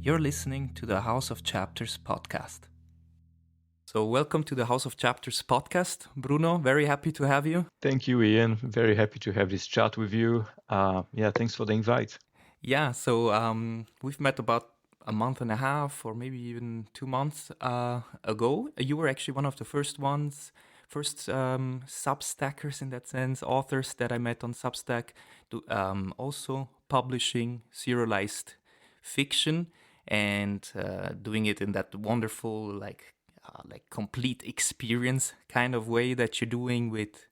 You're listening to the House of Chapters podcast. So, welcome to the House of Chapters podcast. Bruno, very happy to have you. Thank you, Ian. Very happy to have this chat with you. Thanks for the invite. Yeah, so we've met about a month and a half or maybe even 2 months ago. You were actually one of the first Substackers in that sense, authors that I met on Substack, also publishing serialized fiction and doing it in that wonderful, like complete experience kind of way that you're doing with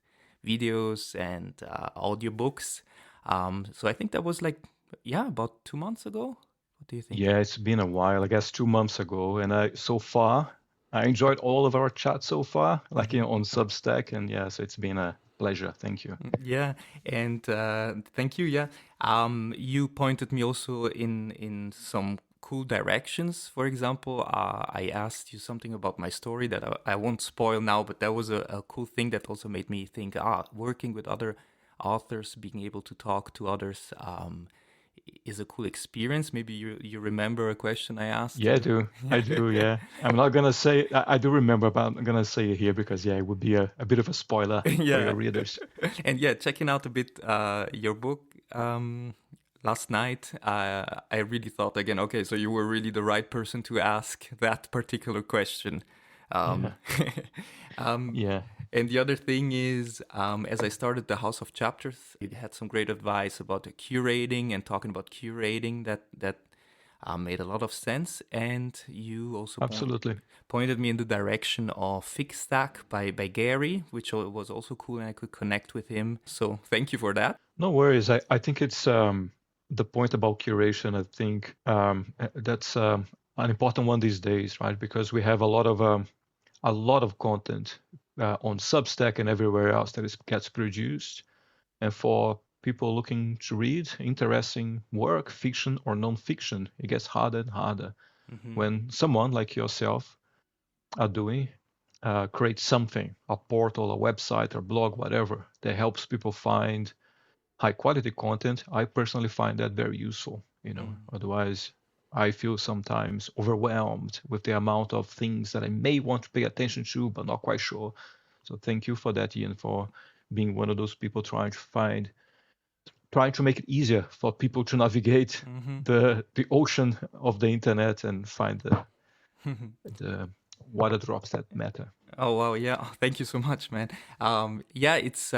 videos and audiobooks. So I think that was about 2 months ago. What do you think? Yeah, it's been a while, I guess 2 months ago, and I enjoyed all of our chats so far, on Substack, and so it's been a pleasure. Thank you. Yeah, and thank you. Yeah, you pointed me also in some cool directions. For example, I asked you something about my story that I won't spoil now, but that was a cool thing that also made me think. Working with other authors, being able to talk to others, is a cool experience. Maybe you remember a question I asked Yeah, I you. do. I do, yeah. I'm not gonna say I do remember, but I'm not gonna say it here because it would be a bit of a spoiler for Yeah. your readers. And yeah, checking out a bit your book last night, I really thought again, okay, so you were really the right person to ask that particular question. Yeah. Um, um, Yeah. and the other thing is, as I started the House of Chapters, you had some great advice about the curating and talking about curating that made a lot of sense. And you also Absolutely. pointed me in the direction of Fixstack by Gary, which was also cool, and I could connect with him. So thank you for that. No worries. I think it's the point about curation. I think that's an important one these days, right? Because we have a lot of content on Substack and everywhere else that gets produced, and for people looking to read interesting work, fiction or non-fiction, it gets harder and harder Hmm. when someone like yourself are doing create something, a portal, a website, or blog, whatever, that helps people find high quality content. I personally find that very useful. Mm. Otherwise I feel sometimes overwhelmed with the amount of things that I may want to pay attention to, but not quite sure. So thank you for that, Ian, for being one of those people trying to make it easier for people to navigate Hmm. the ocean of the internet and find the water drops that matter. Oh wow, yeah. Thank you so much, man. Yeah, it's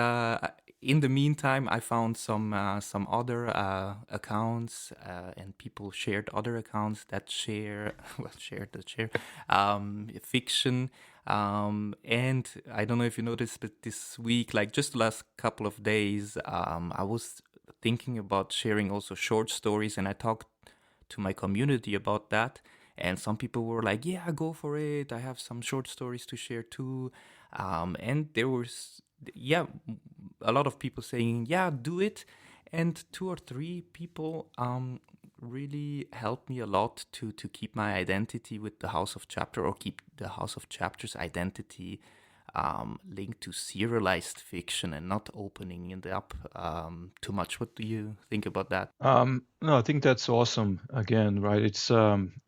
in the meantime I found some other accounts and people shared other accounts that share share fiction. And I don't know if you noticed, but this week, like just the last couple of days, I was thinking about sharing also short stories, and I talked to my community about that. And some people were like, yeah, go for it. I have some short stories to share too. And there was, yeah, a lot of people saying, yeah, do it. And two or three people really helped me a lot to keep my identity with the House of Chapter, or keep the House of Chapters identity linked to serialized fiction and not opening it up too much. What do you think about that? No, I think that's awesome. Again, right? It's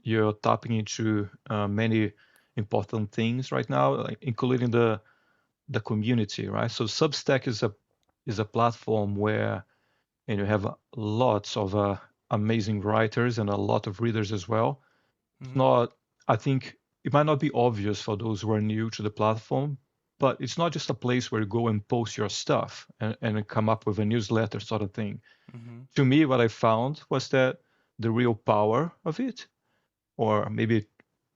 you're tapping into many important things right now, like including the community, right? So Substack is a platform where you have lots of amazing writers and a lot of readers as well. It's Mm-hmm. not, I think it might not be obvious for those who are new to the platform, but it's not just a place where you go and post your stuff and come up with a newsletter sort of thing. Mm-hmm. To me, what I found was that the real power of it, or maybe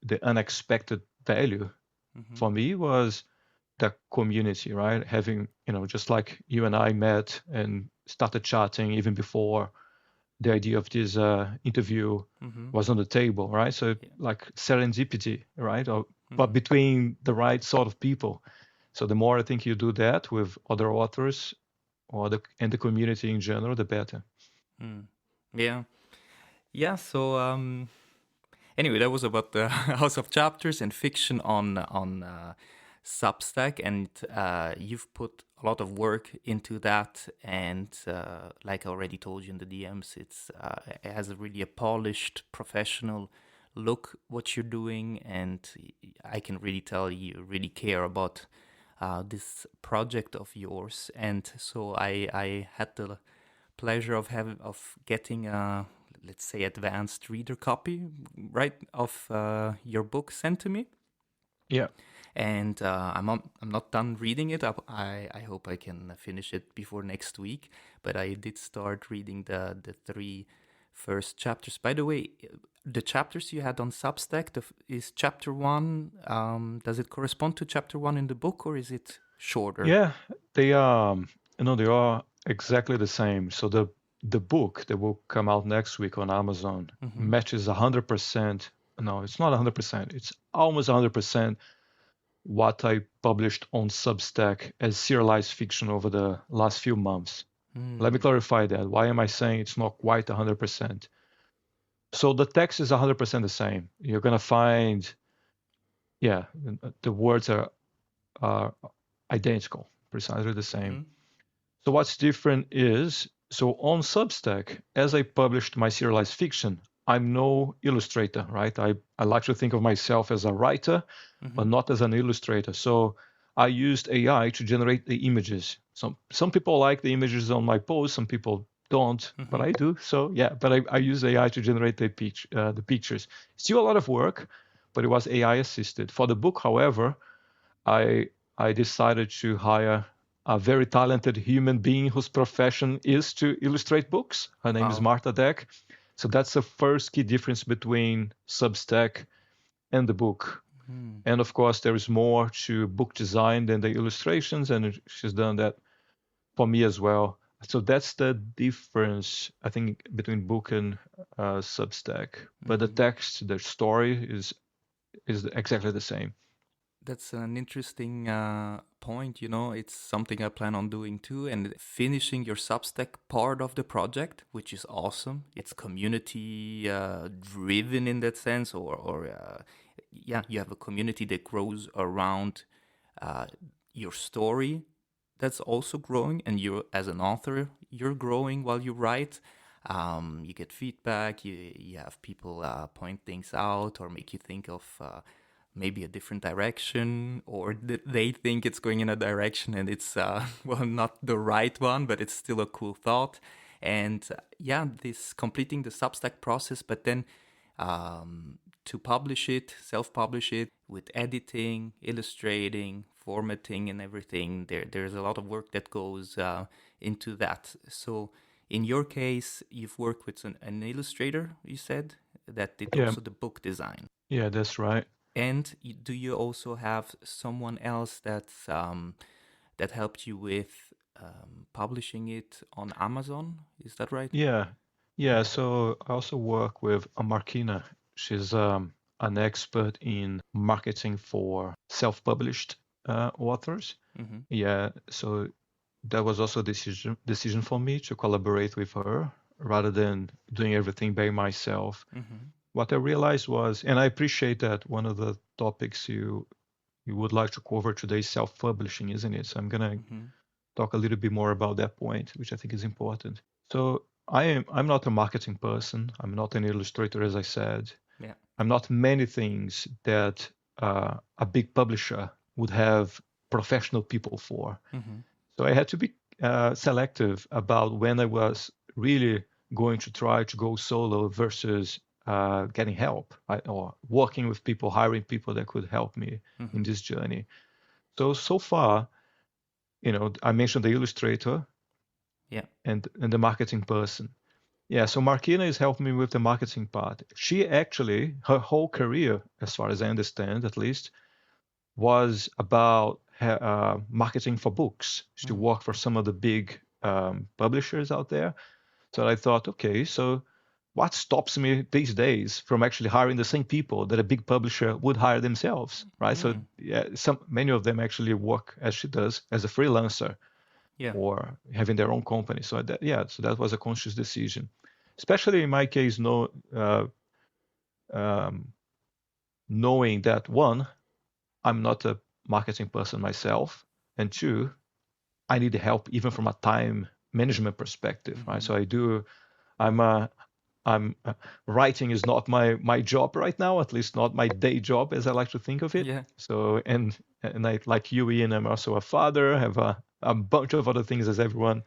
the unexpected value Mm-hmm. for me, was the community, right? Having, just like you and I met and started chatting even before the idea of this interview Mm-hmm. was on the table, right? So Yeah. like serendipity, right? But Mm-hmm. between the right sort of people. So the more I think you do that with other authors and the community in general, the better. Mm. Yeah. Yeah. So anyway, that was about the House of Chapters and fiction on Substack, and you've put a lot of work into that, and like I already told you in the DMs, it has a really a polished, professional look what you're doing, and I can really tell you really care about this project of yours. And so I had the pleasure of getting a, let's say, advanced reader copy, right, of your book sent to me. Yeah. And I'm not done reading it. I hope I can finish it before next week. But I did start reading the three first chapters. By the way, the chapters you had on Substack, is chapter one. Does it correspond to chapter one in the book, or is it shorter? Yeah, they they are exactly the same. So the book that will come out next week on Amazon Mm-hmm. matches 100%. No, it's not 100%. It's almost 100% what I published on Substack as serialized fiction over the last few months. Let me Mm. clarify that. Why am I saying it's not quite 100%? So the text is 100% the same. You're going to find, yeah, the words are identical, precisely the same. Mm-hmm. So what's different is, so on Substack, as I published my serialized fiction, I'm no illustrator, right? I like to think of myself as a writer, Mm-hmm. but not as an illustrator. So I used AI to generate the images. Some people like the images on my post, some people don't, but Mm-hmm. I do. So yeah, but I use AI to generate the pictures. Still a lot of work, but it was AI assisted. For the book, however, I I decided to hire a very talented human being whose profession is to illustrate books. Her name is Wow. Marta Deck. So that's the first key difference between Substack and the book. Mm. And of course, there is more to book design than the illustrations, and she's done that for me as well. So that's the difference, I think, between book and Substack. But the Mm-hmm. text, the story is exactly the same. That's an interesting point. You know, it's something I plan on doing too. And finishing your Substack part of the project, which is awesome. It's community driven in that sense, or yeah, you have a community that grows around uh, your story. That's also growing, and you, as an author, you're growing while you write. You get feedback. You have people point things out or make you think of maybe a different direction, or they think it's going in a direction and it's well, not the right one, but it's still a cool thought. And yeah, this completing the Substack process, but then to publish it, self-publish it with editing, illustrating, formatting, and everything. There's a lot of work that goes into that. So in your case, you've worked with an illustrator, you said, that did Yeah, also the book design. yeah, that's right. And do you also have someone else that helped you with publishing it on Amazon? Is that right? Yeah, yeah. So I also work with Markina. She's an expert in marketing for self-published authors. Mm-hmm. Yeah, so that was also a decision for me to collaborate with her rather than doing everything by myself. Mm-hmm. What I realized was, and I appreciate that one of the topics you would like to cover today is self-publishing, isn't it? So I'm gonna Mm-hmm. talk a little bit more about that point, which I think is important. So I'm not a marketing person. I'm not an illustrator, as I said. Yeah. I'm not many things that a big publisher would have professional people for. Mm-hmm. So I had to be selective about when I was really going to try to go solo versus getting help, right? Or working with people, hiring people that could help me in Mm-hmm. this journey. So far, I mentioned the illustrator Yeah. and the marketing person. Yeah, so Markina is helping me with the marketing part. She actually, her whole career, as far as I understand at least, was about marketing for books. She Mm. worked for some of the big publishers out there. So I thought, okay, so what stops me these days from actually hiring the same people that a big publisher would hire themselves, right? So Mm. yeah, many of them actually work as she does as a freelancer Yeah. or having their own company. So so that was a conscious decision. Especially in my case, um, knowing that one, I'm not a marketing person myself, and two, I need help even from a time management perspective, right? Mm-hmm. So I'm I'm writing is not my job right now, at least not my day job as I like to think of it. Yeah. So and I, like you, Ian, I'm also a father, have a bunch of other things as everyone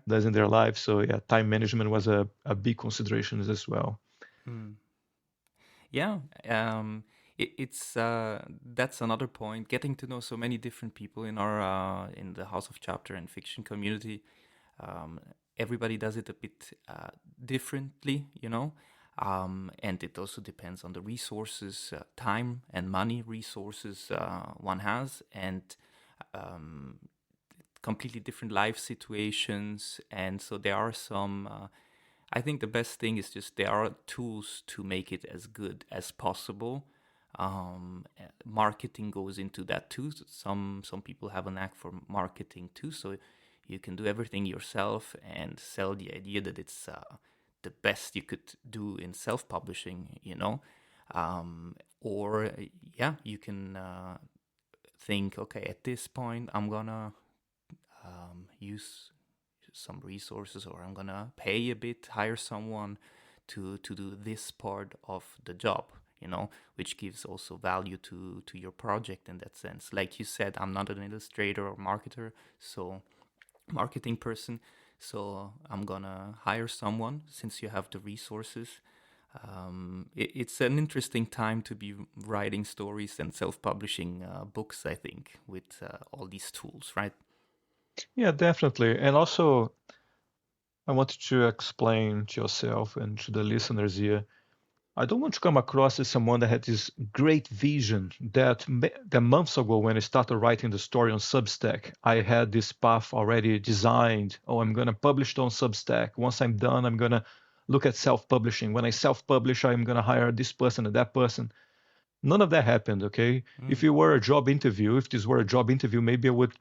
does in their life. So yeah, time management was a big consideration as well. Mm. Yeah, it's that's another point. Getting to know so many different people in our in the House of Chapter and Fiction community. Um, Everybody does it a bit differently, you know, and it also depends on the resources, time and money resources one has, and um, completely different life situations. And so there are some. I think the best thing is just there are tools to make it as good as possible. Marketing goes into that too. Some people have a knack for marketing too, so you can do everything yourself and sell the idea that it's the best you could do in self-publishing. You know, or yeah, you can think, okay, at this point, I'm gonna use some resources, or I'm gonna pay a bit, hire someone to do this part of the job, you know, which gives also value to your project in that sense. Like you said, I'm not an illustrator or marketer, so marketing person, so I'm gonna hire someone since you have the resources. It's an interesting time to be writing stories and self-publishing books, I think, with all these tools, right? Yeah, definitely. And also, I wanted to explain to yourself and to the listeners here, I don't want to come across as someone that had this great vision that months ago when I started writing the story on Substack, I had this path already designed. Oh, I'm going to publish it on Substack. Once I'm done, I'm going to look at self-publishing. When I self-publish, I'm going to hire this person and that person. None of that happened, okay? If Mm. it were a job interview, if this were a job interview, maybe I would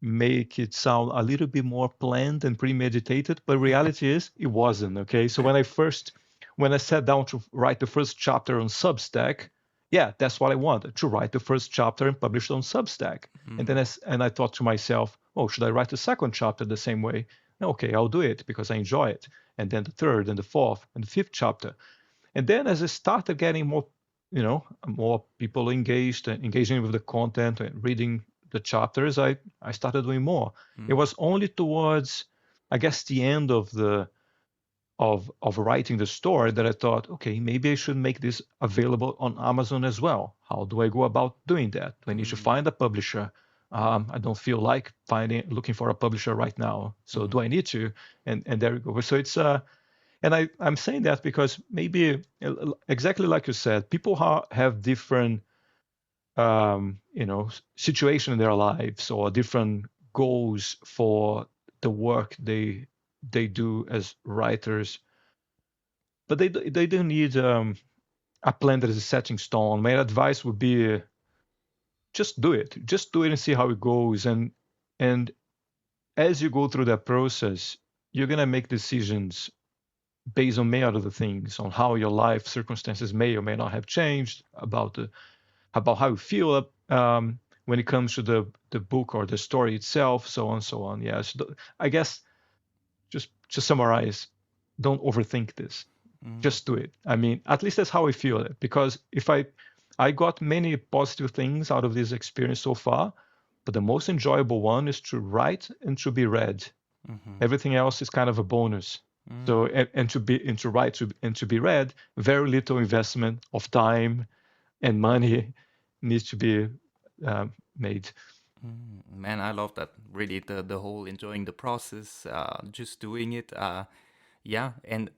make it sound a little bit more planned and premeditated, but reality is it wasn't. Okay, so when I sat down to write the first chapter on Substack, yeah, that's what I wanted, to write the first chapter and publish it on Substack. And Mm. then I thought to myself, oh, should I write the second chapter the same way? Okay, I'll do it because I enjoy it. And then the third and the fourth and the fifth chapter. And then as I started getting more, more people engaging with the content and reading the chapters, I started doing more. It Mm. was only towards, I guess, the end of the of writing the story that I thought, okay, maybe I should make this available on Amazon as well. How do I go about doing that? Do I need to Mm. find a publisher? I don't feel like looking for a publisher right now. So Mm. do I need to? And there we go. So it's and I'm saying that because maybe exactly like you said, people have different, situation in their lives or different goals for the work they do as writers, but they don't need a plan that is a setting stone. My advice would be just do it and see how it goes. And as you go through that process, you're gonna make decisions based on many other things, on how your life circumstances may or may not have changed, about how you feel when it comes to the book or the story itself, so on, so on. Yes, I guess just to summarize, don't overthink this. Mm. Just do it. I mean, at least that's how I feel it. Because if I got many positive things out of this experience so far, but the most enjoyable one is to write and to be read. Mhm. Everything else is kind of a bonus. So Mm. and to write and to be read, very little investment of time and money needs to be made. Mm. Man, I love that. Really, the whole enjoying the process, just doing it. Yeah, and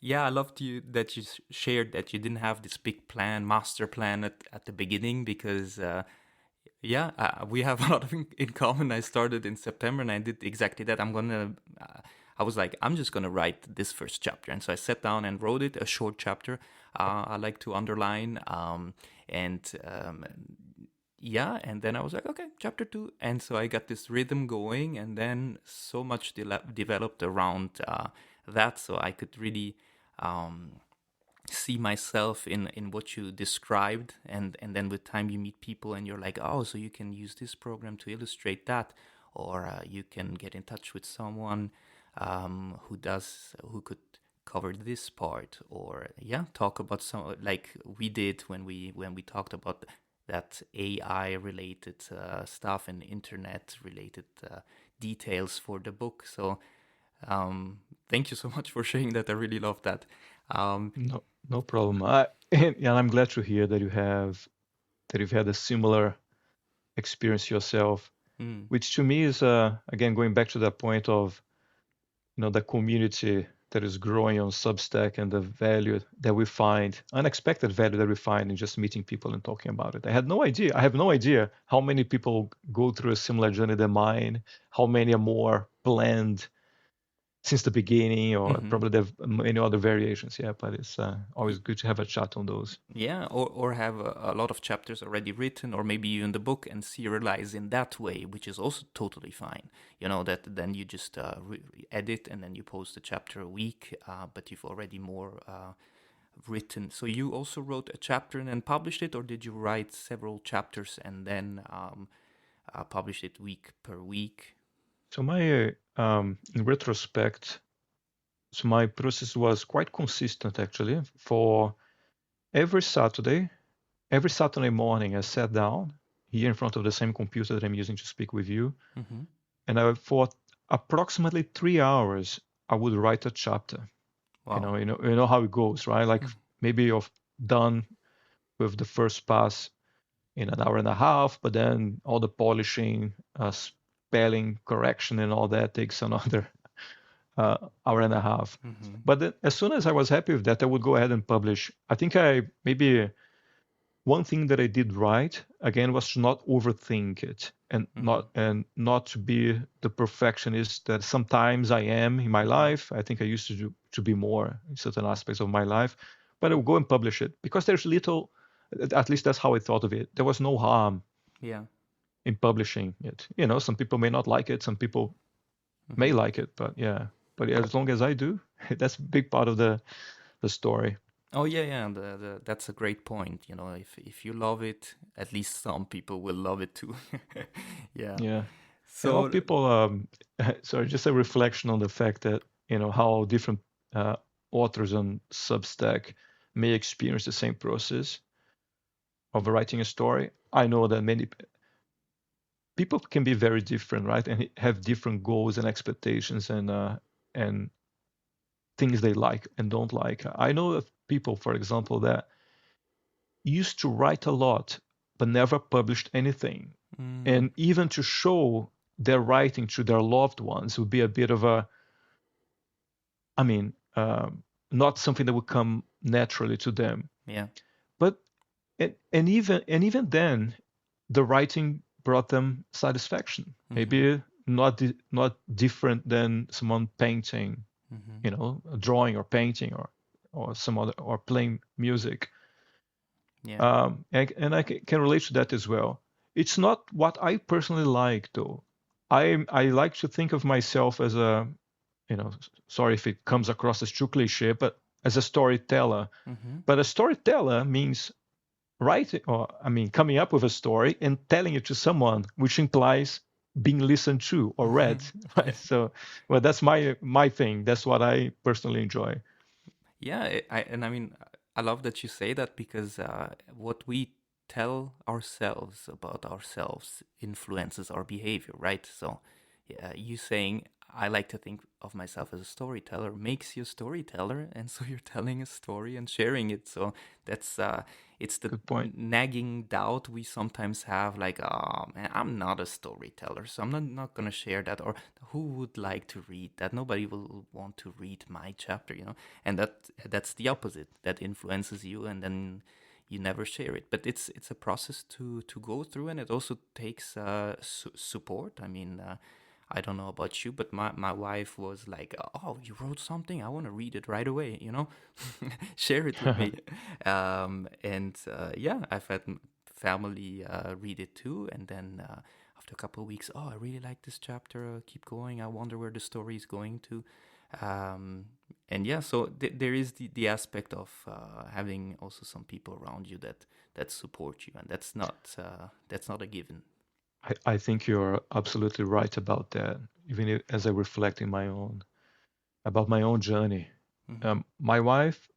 yeah, I loved you that you shared that you didn't have this big plan, master plan at the beginning because yeah, we have a lot of in common. I started in September and I did exactly that. I was like, I'm just gonna write this first chapter, and so I sat down and wrote it, a short chapter. I like to underline, and yeah, and then I was like, okay, chapter two, and so I got this rhythm going, and then so much developed around that, so I could really um, see myself in what you described, and then with time you meet people and you're like, oh, so you can use this program to illustrate that, or you can get in touch with someone who could cover this part, or yeah, talk about some, like we did when we talked about that AI related stuff and internet related details for the book. So thank you so much for sharing that. I really love that. Um, No, no problem. And I'm glad to hear that you've had a similar experience yourself, mm, which to me is again going back to that point of the community that is growing on Substack and the value that we find, unexpected value that we find in just meeting people and talking about it. I had no idea. I have no idea how many people go through a similar journey than mine, how many are more planned since the beginning, or mhm. probably there have many other variations. Yeah, but it's always good to have a chat on those. Yeah, or have a lot of chapters already written, or maybe even the book and serialize in that way, which is also totally fine. You know, that then you just edit and then you post a chapter a week, but you've already more written. So you also wrote a chapter and then published it, or did you write several chapters and then publish it week per week? So in retrospect, so my process was quite consistent actually. For every Saturday, every Saturday morning, I sat down here in front of the same computer that I'm using to speak with you, Mm-hmm. and for approximately 3 hours, I would write a chapter. Wow. You know how it goes, right? Like maybe you're done with the first pass in an hour and a half, but then all the polishing, spelling correction, and all that takes another hour and a half. Mm-hmm. But then, as soon as I was happy with that, I would go ahead and publish. I think I maybe one thing that I did right again was to not overthink it Mm-hmm. and not to be the perfectionist that sometimes I am in my Mm-hmm. life. I think I used to be more in certain aspects of my life, but I will go and publish it because there's little. At least that's how I thought of it. There was no harm Yeah. in publishing it. Some people may not like it, some people may Mm-hmm. like it, but yeah. But yeah, as long as I do, that's a big part of the story. Oh yeah, yeah. That's a great point. You know, if you love it, at least some people will love it too. Yeah. Yeah. And a lot of So people, sorry, just a reflection on the fact that, how different uh, authors on Substack may experience the same process of writing a story. I know that many people can be very different, right? And have different goals and expectations and things they like and don't like. I know of people, for example, that used to write a lot but never published anything. mm, And even to show their writing to their loved ones would be a bit of I mean, not something that would come naturally to them. yeah. But and even then, the writing brought them satisfaction. Mm-hmm. Maybe not different than someone painting, Mm-hmm. drawing or painting or some other or playing music. Yeah. And I can relate to that as well. It's not what I personally like, though. I like to think of myself as sorry if it comes across as too cliche, but as a storyteller. Mm-hmm. But a storyteller means writing, or I mean, coming up with a story and telling it to someone, which implies being listened to or read, Yeah. right? So, well, that's my thing. That's what I personally enjoy. Yeah, and I mean, I love that you say that because what we tell ourselves about ourselves influences our behavior, right? So, yeah, you saying I like to think of myself as a storyteller makes you a storyteller, and so you're telling a story and sharing it. So that's it's the Good point. nagging doubt we sometimes have, like, oh man, I'm not a storyteller, so I'm not gonna share that, or who would like to read that? Nobody will want to read my chapter, you know, and that's the opposite. That influences you, and then you never share it. But it's a process to go through, and it also takes support. I mean, I don't know about you, but my wife was like, "Oh, you wrote something? I want to read it right away. You know, share it with me." And yeah, I've had family read it too, and then after a couple of weeks, oh, I really like this chapter. Keep going. I wonder where the story is going to. Um, and yeah, so there is the aspect of having also some people around you that support you, and that's not a given. I think you're absolutely right about that. Even as I reflect in my own about my own journey, Mm-hmm. my wife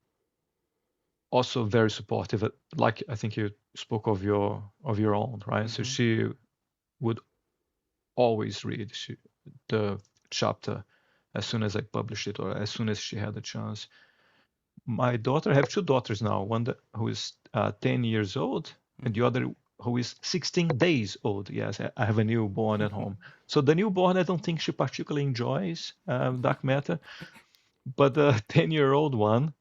also very supportive. Like I think you spoke of your own, right? So Mm-hmm. she would always read the chapter as soon as I published it or as soon as she had a chance. My daughter, I have two daughters now, who is 10 years old and the Mm-hmm. other who is 16 days old. Yes, I have a newborn at home. So the newborn, I don't think she particularly enjoys dark matter, but the 10-year-old one,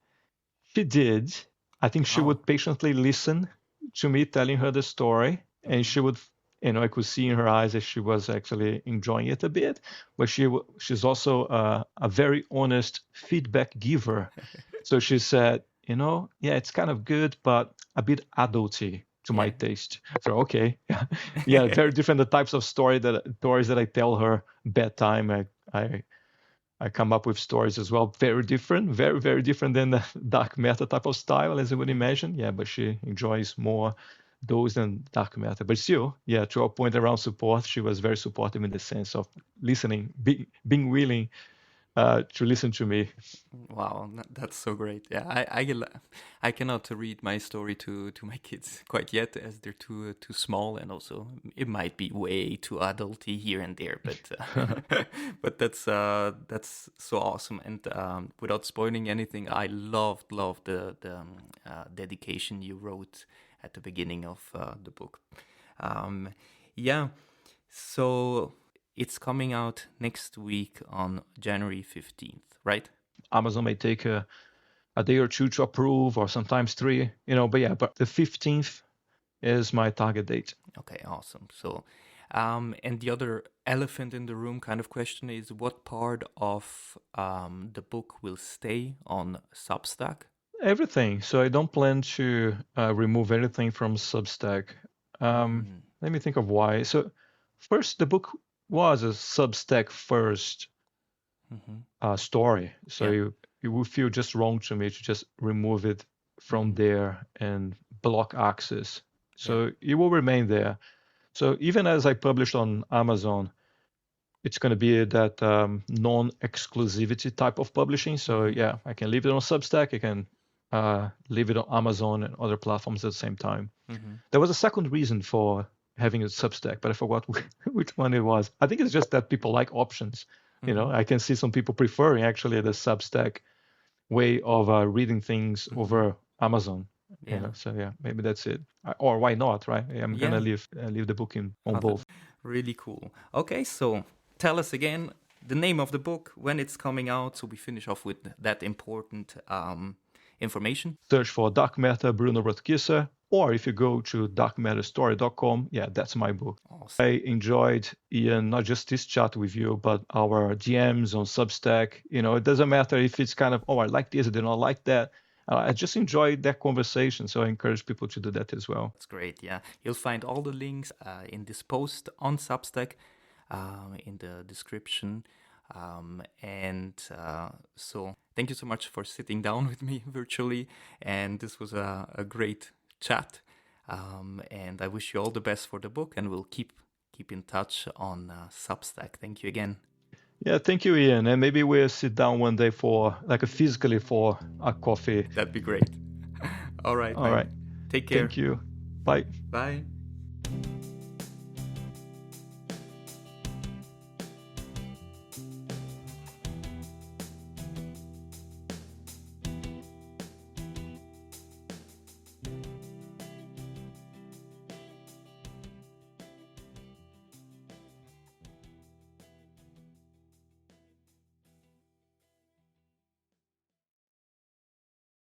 she did. I think she Wow. would patiently listen to me telling her the story, and Mm-hmm. she would, I could see in her eyes that she was actually enjoying it a bit. But she's also a very honest feedback giver. So she said, yeah, it's kind of good, but a bit adulty to my Yeah. taste. So okay, yeah, very different the types of stories that I tell her bedtime. I I come up with stories as well, very different, very, very different than the dark matter type of style, as you would imagine. Yeah, but she enjoys more those than dark matter. But still, yeah, to our point around support, she was very supportive in the sense of listening, being willing to listen to me. Wow, that's so great. Yeah, I cannot read my story to my kids quite yet, as they're too small, and also it might be way too adulty here and there. But but that's so awesome. And without spoiling anything, I loved the dedication you wrote at the beginning of the book. Um, yeah, so it's coming out next week on January 15th, right? Amazon may take a day or two to approve, or sometimes three, but yeah, but the 15th is my target date. Okay, awesome. So, and the other elephant in the room kind of question is what part of the book will stay on Substack? Everything. So I don't plan to remove anything from Substack. Mm, Let me think of why. So first, the book was a Substack first mm-hmm. story. So Yeah. it would feel just wrong to me to just remove it from Mm-hmm. there and block access. Yeah. So it will remain there. So even as I published on Amazon, it's going to be that non-exclusivity type of publishing. So Mm-hmm. yeah, I can leave it on Substack. I can leave it on Amazon and other platforms at the same time. Mm-hmm. There was a second reason for having a Substack, but I forgot which one it was. I think it's just that people like options. Mm-hmm. I can see some people preferring actually the Substack way of reading things Mm-hmm. over Amazon. Yeah. So yeah, maybe that's it. Or why not, right? I'm gonna Yeah. leave the book in on Oh, both. really cool. Okay, so tell us again the name of the book, when it's coming out, so we finish off with that important information. Search for Dark Matter Bruno Rothgiesser, or if you go to darkmatterstory.com, yeah, that's my book. Awesome. I enjoyed, Ian, not just this chat with you, but our DMs on Substack. It doesn't matter if it's kind of, oh, I like this, I did not like that. I just enjoyed that conversation, so I encourage people to do that as well. That's great. Yeah, you'll find all the links in this post on Substack, in the description. So, thank you so much for sitting down with me virtually. And this was a great chat. And I wish you all the best for the book, and we'll keep in touch on Substack. Thank you again. Yeah, thank you, Ian. And maybe we'll sit down one day for, like, physically for a coffee. That'd be great. All right, All man. right. Take care. Thank you. Bye. Bye.